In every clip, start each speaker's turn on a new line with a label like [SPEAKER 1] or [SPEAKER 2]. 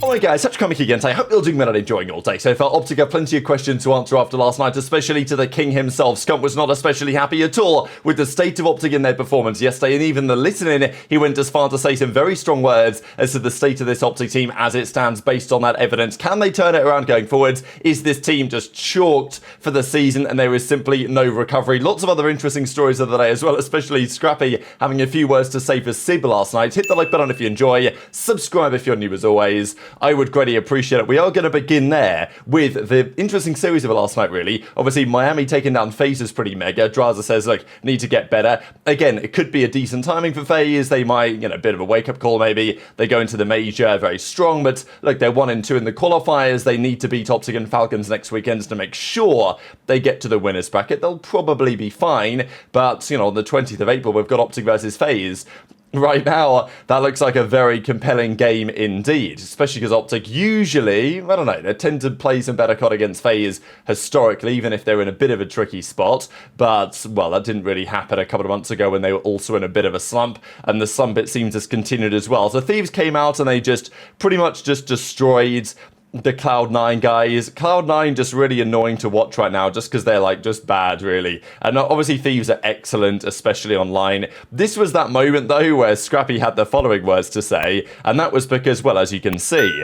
[SPEAKER 1] Alright guys, such comic again. I hope you're doing well and enjoying your day so far. OpTic have plenty of questions to answer after last night, especially to the king himself. Scump was not especially happy at all with the state of OpTic in their performance yesterday, and even the listening, he went as far to say some very strong words as to the state of this OpTic team as it stands based on that evidence. Can they turn it around going forwards? Is this team just chalked for the season and there is simply no recovery? Lots of other interesting stories of the day as well, especially Scrappy having a few words to say for Sib last night. Hit the like button if you enjoy, subscribe if you're new as always. I would greatly appreciate it. We are going to begin there with the interesting series of last night, really. Obviously, Miami taking down FaZe is pretty mega. Drazah says, look, need to get better. Again, it could be a decent timing for FaZe. They might, a bit of a wake-up call maybe. They go into the major very strong, but look, they're 1-2 in the qualifiers. They need to beat OpTic and Falcons next weekend to make sure they get to the winners bracket. They'll probably be fine, but, on the 20th of April, we've got OpTic versus FaZe. Right now, that looks like a very compelling game indeed, especially because OpTic usually, I don't know, they tend to play some better COD against FaZe historically, even if they're in a bit of a tricky spot, but, well, that didn't really happen a couple of months ago when they were also in a bit of a slump, and the slump, it seems, has continued as well. So Thieves came out and they just pretty much just destroyed the Cloud9 guys. Cloud9 just really annoying to watch right now just because they're just bad, really. And obviously Thieves are excellent, especially online. This was that moment though where Scrappy had the following words to say, and that was because, well, as you can see,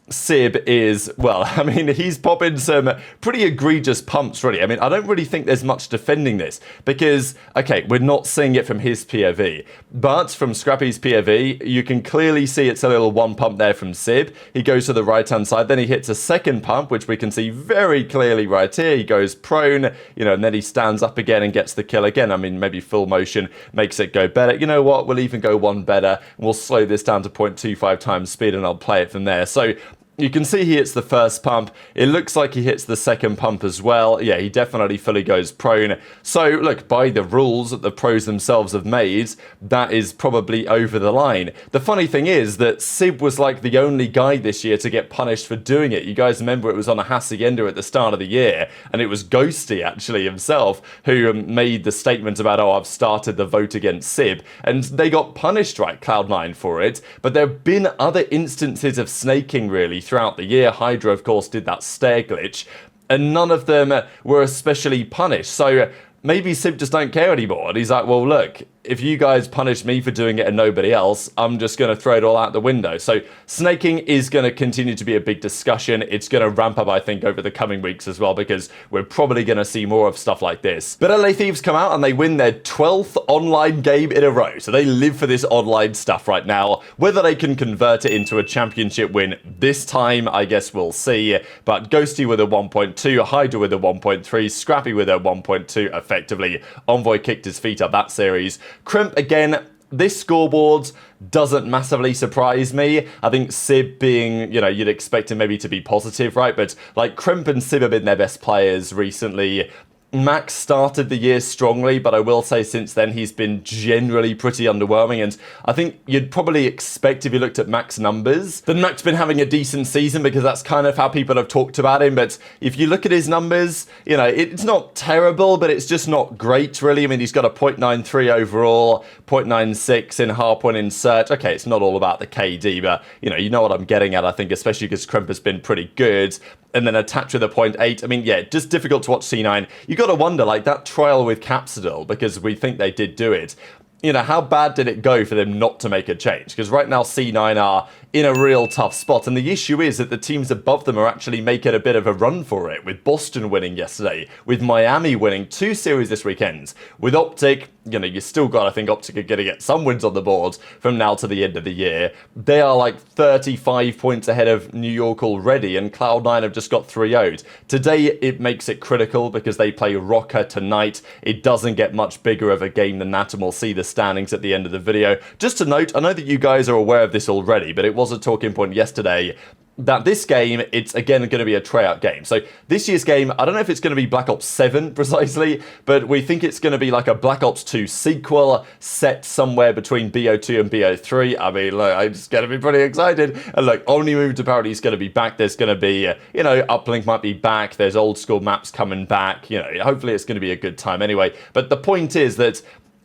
[SPEAKER 1] Sib is, well, he's popping some pretty egregious pumps, really. I don't really think there's much defending this because, okay, we're not seeing it from his POV, but from Scrappy's POV, you can clearly see it's a little one pump there from Sib. He goes to the right-hand side, then he hits a second pump, which we can see very clearly right here. He goes prone, and then he stands up again and gets the kill again. Maybe full motion makes it go better. You know what? We'll even go one better. We'll slow this down to 0.25 times speed and I'll play it from there. So you can see he hits the first pump. It looks like he hits the second pump as well. Yeah, he definitely fully goes prone. So, look, by the rules that the pros themselves have made, that is probably over the line. The funny thing is that Sib was like the only guy this year to get punished for doing it. You guys remember it was on a Hacienda at the start of the year, and it was Ghosty, actually, himself, who made the statement about, oh, I've started the vote against Sib. And they got punished, right, Cloud9 for it. But there have been other instances of snaking, really, throughout the year. HyDra, of course, did that stair glitch, and none of them were especially punished. So maybe Simp just don't care anymore. And he's like, well, look, if you guys punish me for doing it and nobody else, I'm just going to throw it all out the window. So snaking is going to continue to be a big discussion. It's going to ramp up, I think, over the coming weeks as well, because we're probably going to see more of stuff like this. But LA Thieves come out and they win their 12th online game in a row. So they live for this online stuff right now. Whether they can convert it into a championship win this time, I guess we'll see. But Ghosty with a 1.2, HyDra with a 1.3, Scrappy with a 1.2, effectively. Envoy kicked his feet up that series. Kremp, again, this scoreboard doesn't massively surprise me. I think Sib being, you'd expect him maybe to be positive, right? But Kremp and Sib have been their best players recently. Mack started the year strongly, but I will say since then he's been generally pretty underwhelming, and I think you'd probably expect, if you looked at Mack's numbers, that Mack's been having a decent season because that's kind of how people have talked about him. But if you look at his numbers, it's not terrible, but it's just not great, really. He's got a 0.93 overall, 0.96 in hardpoint in search. Okay, it's not all about the KD, but you know what I'm getting at, I think, especially because Kremp has been pretty good. And then attached with a 0.8. Yeah, just difficult to watch C9. You got to wonder, that trial with Capsidol, because we think they did do it. How bad did it go for them not to make a change? Because right now C9 are in a real tough spot, and the issue is that the teams above them are actually making a bit of a run for it, with Boston winning yesterday, with Miami winning 2 series this weekend, with OpTic, you still got, I think OpTic are going to get some wins on the board from now to the end of the year. They are 35 points ahead of New York already, and Cloud9 have just got 3-0'd. Today it makes it critical because they play Rocker tonight. It doesn't get much bigger of a game than that, and we'll see the standings at the end of the video. Just to note, I know that you guys are aware of this already, but it was a talking point yesterday that this game, it's again going to be a tryout game. So this year's game, I don't know if it's going to be Black Ops 7 precisely, but we think it's going to be like a Black Ops 2 sequel set somewhere between BO2 and BO3. Look, I'm just going to be pretty excited. And look, Omni-Moved apparently is going to be back. There's going to be, Uplink might be back. There's old school maps coming back. Hopefully it's going to be a good time anyway. But the point is that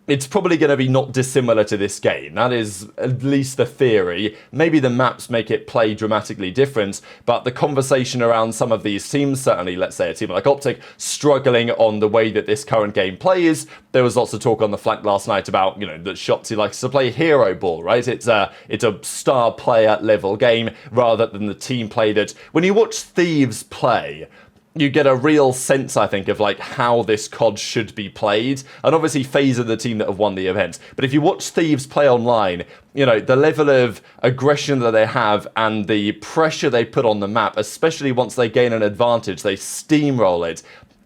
[SPEAKER 1] it's probably going to be not dissimilar to this game. That is at least the theory. Maybe the maps make it play dramatically different, but the conversation around some of these teams, certainly let's say a team like OpTic, struggling on the way that this current game plays. There was lots of talk on the flank last night about, you know, that Shotzzy likes to play hero ball, right? It's a star player level game rather than the team play that. When you watch Thieves play, you get a real sense, I think, of like how this COD should be played. And obviously FaZe are the team that have won the event. But if you watch Thieves play online, you know, the level of aggression that they have and the pressure they put on the map, especially once they gain an advantage, they steamroll it.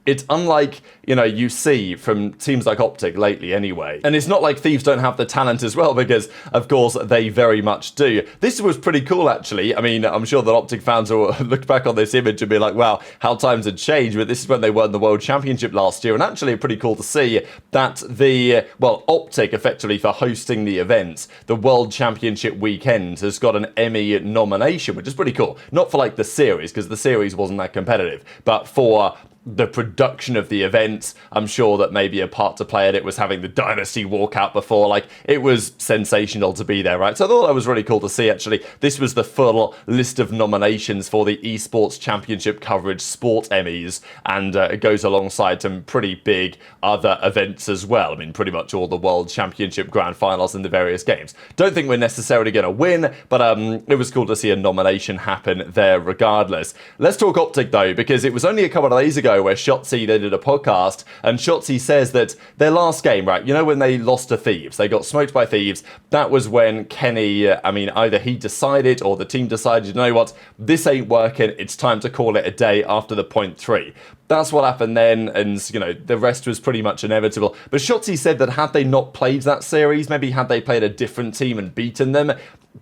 [SPEAKER 1] It's unlike, you know, you see from teams like OpTic lately anyway. And it's not like Thieves don't have the talent as well, because, of course, they very much do. This was pretty cool, actually. I mean, I'm sure that OpTic fans will look back on this image and be like, wow, how times had changed. But this is when they won the World Championship last year. And actually, pretty cool to see that OpTic, effectively, for hosting the event, the World Championship weekend, has got an Emmy nomination, which is pretty cool. Not for, like, the series, because the series wasn't that competitive, but for the production of the event. I'm sure that maybe a part to play in it was having the Dynasty walkout before. Like, it was sensational to be there, right? So I thought that was really cool to see, actually. This was the full list of nominations for the Esports Championship Coverage Sport Emmys, and it goes alongside some pretty big other events as well. I mean, pretty much all the World Championship Grand Finals in the various games. Don't think we're necessarily going to win, but it was cool to see a nomination happen there regardless. Let's talk OpTic, though, because it was only a couple of days ago where Shotzzy, they did a podcast, and Shotzzy says that their last game, right, you know, when they lost to Thieves, they got smoked by Thieves, that was when Kenny, either he decided or the team decided, you know what, this ain't working, it's time to call it a day after the .3. That's what happened then, and, you know, the rest was pretty much inevitable. But Shotzzy said that had they not played that series, maybe had they played a different team and beaten them,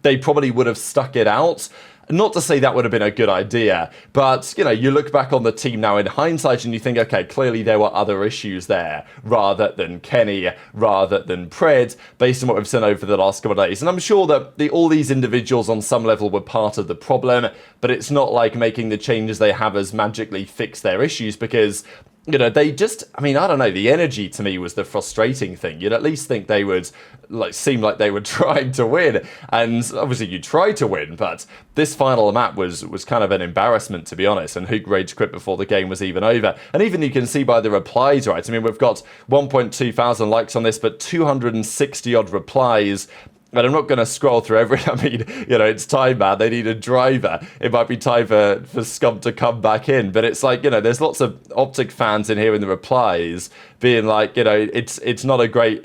[SPEAKER 1] they probably would have stuck it out. Not to say that would have been a good idea, but, you know, you look back on the team now in hindsight and you think, okay, clearly there were other issues there, rather than Kenny, rather than Pred, based on what we've seen over the last couple of days. And I'm sure that all these individuals on some level were part of the problem, but it's not like making the changes they have as magically fix their issues, because, you know, they just, I don't know, the energy to me was the frustrating thing. You'd at least think they would, like, seem like they were trying to win, and obviously you try to win, but this final map was kind of an embarrassment, to be honest, and Huke rage quit before the game was even over. And even you can see by the replies, right, I mean, we've got 1.2 thousand likes on this, but 260 odd replies. And I'm not going to scroll through every, you know, it's time, man. They need a driver. It might be time for Scump to come back in. But it's like, you know, there's lots of OpTic fans in here in the replies being like, you know, it's not a great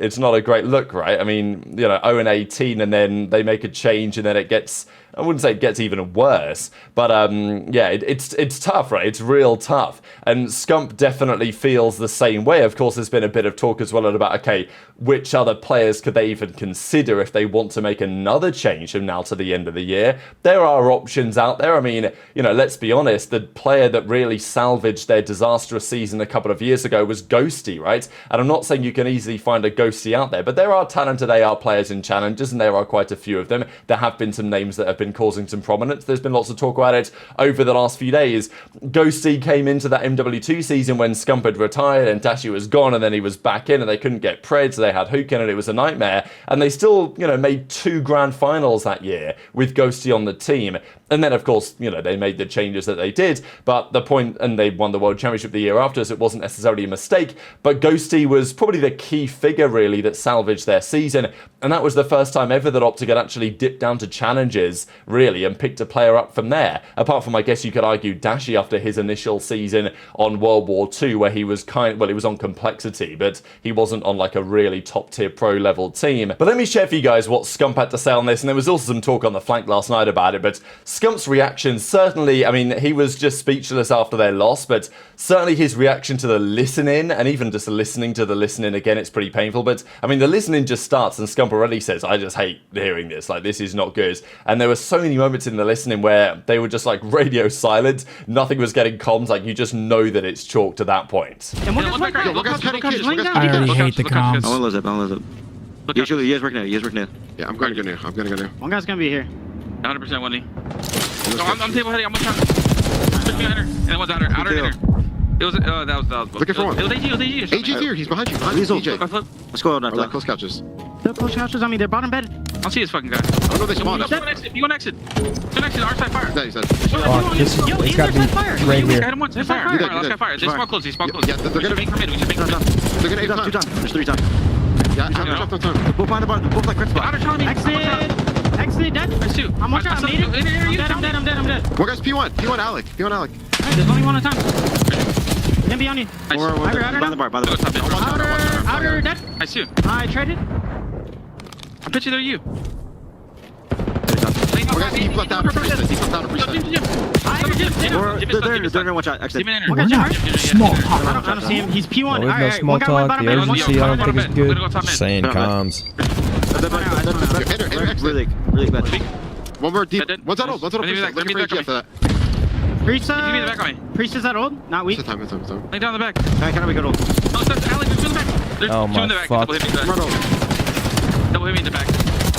[SPEAKER 1] look, right? I mean, you know, 0-18, and then they make a change, and then it gets, I wouldn't say it gets even worse, but yeah, it's tough, right? It's real tough. And Scump definitely feels the same way. Of course, there's been a bit of talk as well about, okay, which other players could they even consider if they want to make another change from now to the end of the year? There are options out there. I mean, you know, let's be honest, the player that really salvaged their disastrous season a couple of years ago was Ghosty, right? And I'm not saying you can easily find a Ghosty out there, but there are talented AR players in challenges, and there are quite a few of them. There have been some names that have been causing some prominence. There's been lots of talk about it over the last few days. Ghosty came into that MW2 season when Scump had retired and Dashy was gone, and then he was back in, and they couldn't get Pred, so they had Huke in, and it was a nightmare. And they still, you know, made 2 grand finals that year with Ghosty on the team. And then, of course, you know, they made the changes that they did, but the point, and they won the World Championship the year after, so it wasn't necessarily a mistake, but Ghosty was probably the key figure, really, that salvaged their season, and that was the first time ever that OpTic had actually dipped down to challenges, really, and picked a player up from there. Apart from, I guess you could argue, Dashy after his initial season on World War II, where he was he was on Complexity, but he wasn't on, like, a really top-tier pro-level team. But let me share for you guys what Scump had to say on this, and there was also some talk on the flank last night about it, but Scump's reaction, certainly, I mean, he was just speechless after their loss, but certainly his reaction to the listening, and even just listening to the listening again, it's pretty painful, but, I mean, the listening just starts, and Scump already says, I just hate hearing this, like, this is not good. And there were so many moments in the listening where they were just, like, radio silent, nothing was getting comms, like, you just know that it's chalk to that point.
[SPEAKER 2] I already hate the comms.
[SPEAKER 3] I want to lose it, I want to lose it. Usually, you guys working it,
[SPEAKER 4] Yeah, I'm gonna go near,
[SPEAKER 2] One guy's gonna be here.
[SPEAKER 5] 100% one knee. No, I'm table heading, I'm one shot. Push me under, and then one's outer, inner.
[SPEAKER 4] It was, that was.
[SPEAKER 3] Looking for one.
[SPEAKER 4] It was AG,
[SPEAKER 3] AG's here, he's behind you.
[SPEAKER 4] Let's go on
[SPEAKER 3] Or like close couches.
[SPEAKER 2] The close couches on me, they're bottom bed.
[SPEAKER 4] I'll see this fucking guy.
[SPEAKER 3] I don't know they spawned.
[SPEAKER 4] You want exit. Turn exit, our side fire.
[SPEAKER 3] Yeah, he's dead.
[SPEAKER 5] Oh, this is, it's gotta be right here.
[SPEAKER 4] Hit him once, fire.
[SPEAKER 3] You're dead,
[SPEAKER 4] Last guy fire. They spawn close,
[SPEAKER 3] Yeah, they're gonna
[SPEAKER 4] make from mid, we should make from mid.
[SPEAKER 3] They're gonna aim 2 times.
[SPEAKER 2] There's 3 times.
[SPEAKER 3] Yeah, I'm time.
[SPEAKER 2] Both behind the bar, both like Kremp spot.
[SPEAKER 4] Outer telling me.
[SPEAKER 2] Exit, dead.
[SPEAKER 4] There's 2.
[SPEAKER 2] I'm watching out, I'm dead. I'm dead.
[SPEAKER 3] One guy's P1 Alec.
[SPEAKER 2] Alright, there's only one at a time. Can be on you.
[SPEAKER 4] Outer,
[SPEAKER 2] Outer, dead.
[SPEAKER 4] I see you.
[SPEAKER 2] I traded.
[SPEAKER 4] I bet you they're you.
[SPEAKER 3] One guy's deep left down. Deep left down.
[SPEAKER 2] They're gonna watch out. Exit.
[SPEAKER 5] We're not small talk.
[SPEAKER 2] I don't see him. He's P1.
[SPEAKER 5] No, there's no small talk. The urgency I don't think is good.
[SPEAKER 6] Saying comms.
[SPEAKER 2] Really bad.
[SPEAKER 3] One more deep. One's out old. Looking for AG after that.
[SPEAKER 2] Priest,
[SPEAKER 4] Give me the back on me.
[SPEAKER 2] Priest is that old? Not weak.
[SPEAKER 3] It's time.
[SPEAKER 4] Lay down the back.
[SPEAKER 2] Alright, can we go to old?
[SPEAKER 4] No, it's Alex, there's 2 in the back. There's 2
[SPEAKER 5] Oh
[SPEAKER 4] in
[SPEAKER 5] my
[SPEAKER 4] the back.
[SPEAKER 5] fuck.
[SPEAKER 4] Double hit me in the back. Double hit me in the back.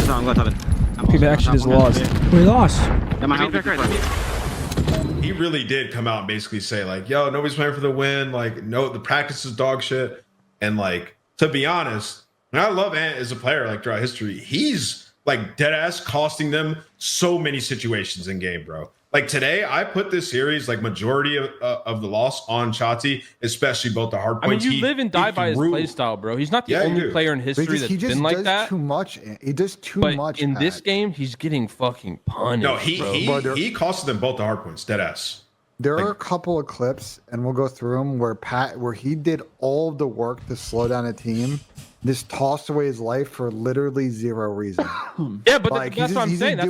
[SPEAKER 2] No, I'm going to top it.
[SPEAKER 5] People actually just lost. We lost.
[SPEAKER 2] Am I
[SPEAKER 4] Back right.
[SPEAKER 7] He really did come out and basically say like, yo, nobody's playing for the win. Like, no, the practice is dog shit. And like, to be honest, and I love Ant as a player, like throughout history, he's like dead ass costing them so many situations in game, bro. Like today, I put this series, like majority of the loss on Shotzzy, especially both the hard
[SPEAKER 8] I mean,
[SPEAKER 7] points.
[SPEAKER 8] you live and die by his playstyle, bro. He's not the only player in history that's been like that.
[SPEAKER 9] Too much. He does too
[SPEAKER 8] But
[SPEAKER 9] much.
[SPEAKER 8] in this game, he's getting fucking punished.
[SPEAKER 7] No,
[SPEAKER 8] bro.
[SPEAKER 7] he costed them both the hard points, dead ass.
[SPEAKER 9] There are a couple of clips, and we'll go through them where he did all of the work to slow down a team, just tossed away his life for literally 0 reason.
[SPEAKER 8] Yeah, but
[SPEAKER 9] like,
[SPEAKER 8] that's what I'm saying. That's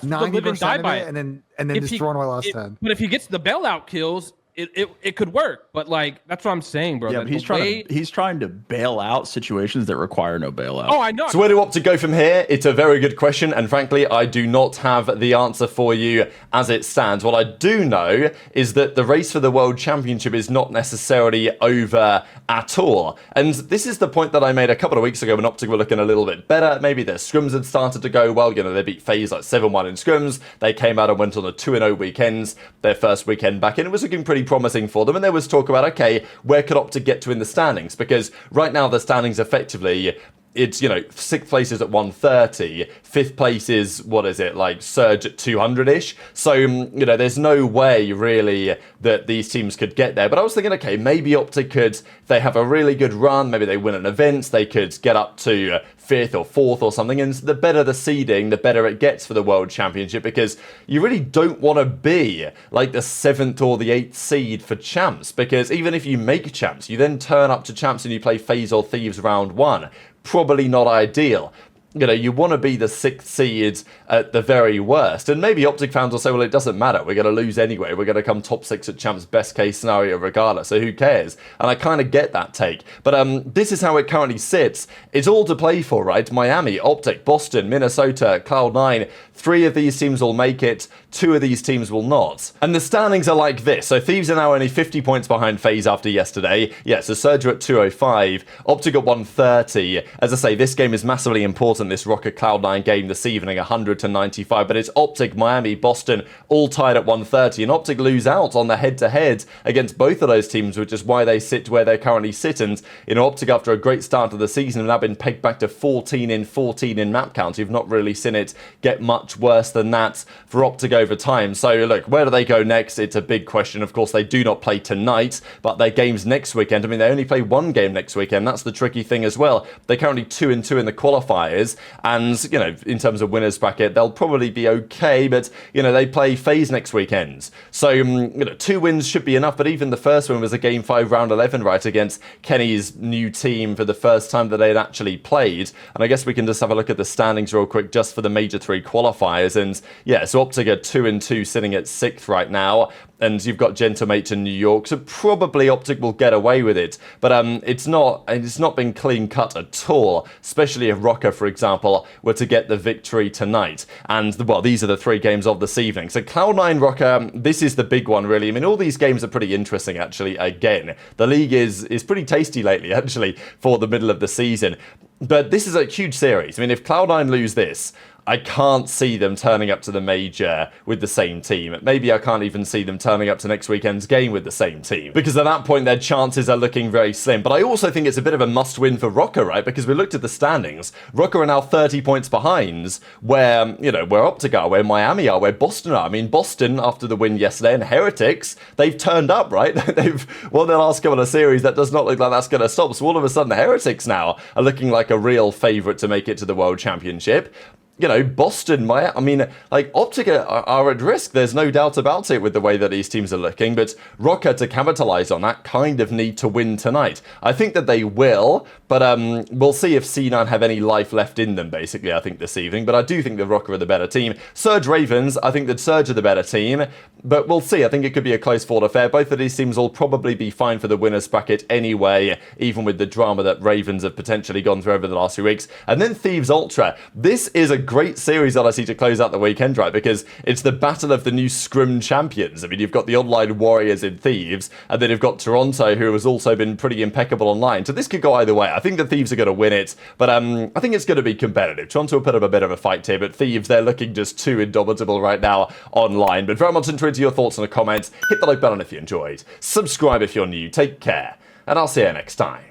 [SPEAKER 8] the live and die by it.
[SPEAKER 9] And then just throwing away last 10.
[SPEAKER 8] But if he gets the bailout kills, it could work. But like that's what I'm saying, bro.
[SPEAKER 6] Yeah, but he's trying to bail out situations that require no bailout.
[SPEAKER 8] Oh, I know.
[SPEAKER 1] So where do OpTic go from here? It's a very good question, and frankly, I do not have the answer for you as it stands. What I do know is that the race for the World Championship is not necessarily over at all. And this is the point that I made a couple of weeks ago when OpTic were looking a little bit better. Maybe their scrims had started to go well. You know, they beat FaZe like 7-1 in scrims. They came out and went on a 2-0 weekends, their first weekend back in. It was looking pretty promising for them, and there was talk about, okay, where could OpTic get to in the standings? Because right now the standings effectively, it's, you know, 6th place is at 130, 5th place is, what is it, like Surge at 200-ish. So, you know, there's no way really that these teams could get there. But I was thinking, okay, maybe OpTic could, if they have a really good run, maybe they win an event, they could get up to 5th or 4th or something. And the better the seeding, the better it gets for the World Championship, because you really don't want to be like the 7th or the 8th seed for Champs, because even if you make Champs, you then turn up to Champs and you play FaZe or Thieves round 1. Probably not ideal. You know, you want to be the 6th seed at the very worst. And maybe OpTic fans will say, well, it doesn't matter. We're going to lose anyway. We're going to come top 6 at Champs, best case scenario regardless. So who cares? And I kind of get that take. But this is how it currently sits. It's all to play for, right? Miami, OpTic, Boston, Minnesota, Cloud9. 3 of these teams will make it. 2 of these teams will not. And the standings are like this. So Thieves are now only 50 points behind FaZe after yesterday. Yeah, so Surge are at 205. OpTic at 130. As I say, this game is massively important. This Rocket Cloud9 game this evening, 100 to 95, but it's OpTic, Miami, Boston, all tied at 130, and OpTic lose out on the head-to-head against both of those teams, which is why they sit where they currently sit. And, you know, OpTic, after a great start of the season, have now been pegged back to 14 in map count. You've not really seen it get much worse than that for OpTic over time. So, look, where do they go next? It's a big question. Of course, they do not play tonight, but their games next weekend, I mean, they only play 1 game next weekend. That's the tricky thing as well. They're currently 2-2 in the qualifiers, and, you know, in terms of winners bracket, they'll probably be okay, but, you know, they play FaZe next weekend. So, you know, 2 wins should be enough, but even the first win was a Game 5 round 11, right, against Kenny's new team for the first time that they had actually played. And I guess we can just have a look at the standings real quick just for the major 3 qualifiers. And, yeah, so OpTic are 2-2, sitting at 6th right now. And you've got Gentlemate in New York, so probably OpTic will get away with it. But it's not been clean cut at all, especially if Rocker, for example, were to get the victory tonight. And, well, these are the 3 games of this evening. So Cloud9 Rocker, this is the big one, really. I mean, all these games are pretty interesting, actually, again. The league is pretty tasty lately, actually, for the middle of the season. But this is a huge series. I mean, if Cloud9 lose this, I can't see them turning up to the major with the same team. Maybe I can't even see them turning up to next weekend's game with the same team, because at that point their chances are looking very slim. But I also think it's a bit of a must-win for Rocker, right? Because we looked at the standings. Rocker are now 30 points behind where, you know, where OpTic are, where Miami are, where Boston are. I mean, Boston, after the win yesterday, and Heretics, they've turned up, right? They've won their last couple of series. That does not look like that's going to stop. So all of a sudden, the Heretics now are looking like a real favourite to make it to the World Championship. You know, Boston, I mean, like, OpTic are at risk. There's no doubt about it with the way that these teams are looking. But Rocker, to capitalize on that, kind of need to win tonight. I think that they will, but we'll see if C9 have any life left in them, basically, I think, this evening. But I do think that Rocker are the better team. Surge Ravens, I think that Surge are the better team. But we'll see. I think it could be a close-fought affair. Both of these teams will probably be fine for the winners bracket anyway, even with the drama that Ravens have potentially gone through over the last few weeks. And then Thieves Ultra. This is a great series that I see to close out the weekend, right? Because it's the battle of the new Scrum champions. I mean, you've got the online warriors in Thieves, and then you've got Toronto, who has also been pretty impeccable online. So this could go either way. I think the Thieves are going to win it, but I think it's going to be competitive. Toronto will put up a bit of a fight here, but Thieves, they're looking just too indomitable right now online. But very much interested in your thoughts in the comments. Hit the like button if you enjoyed. Subscribe if you're new. Take care, and I'll see you next time.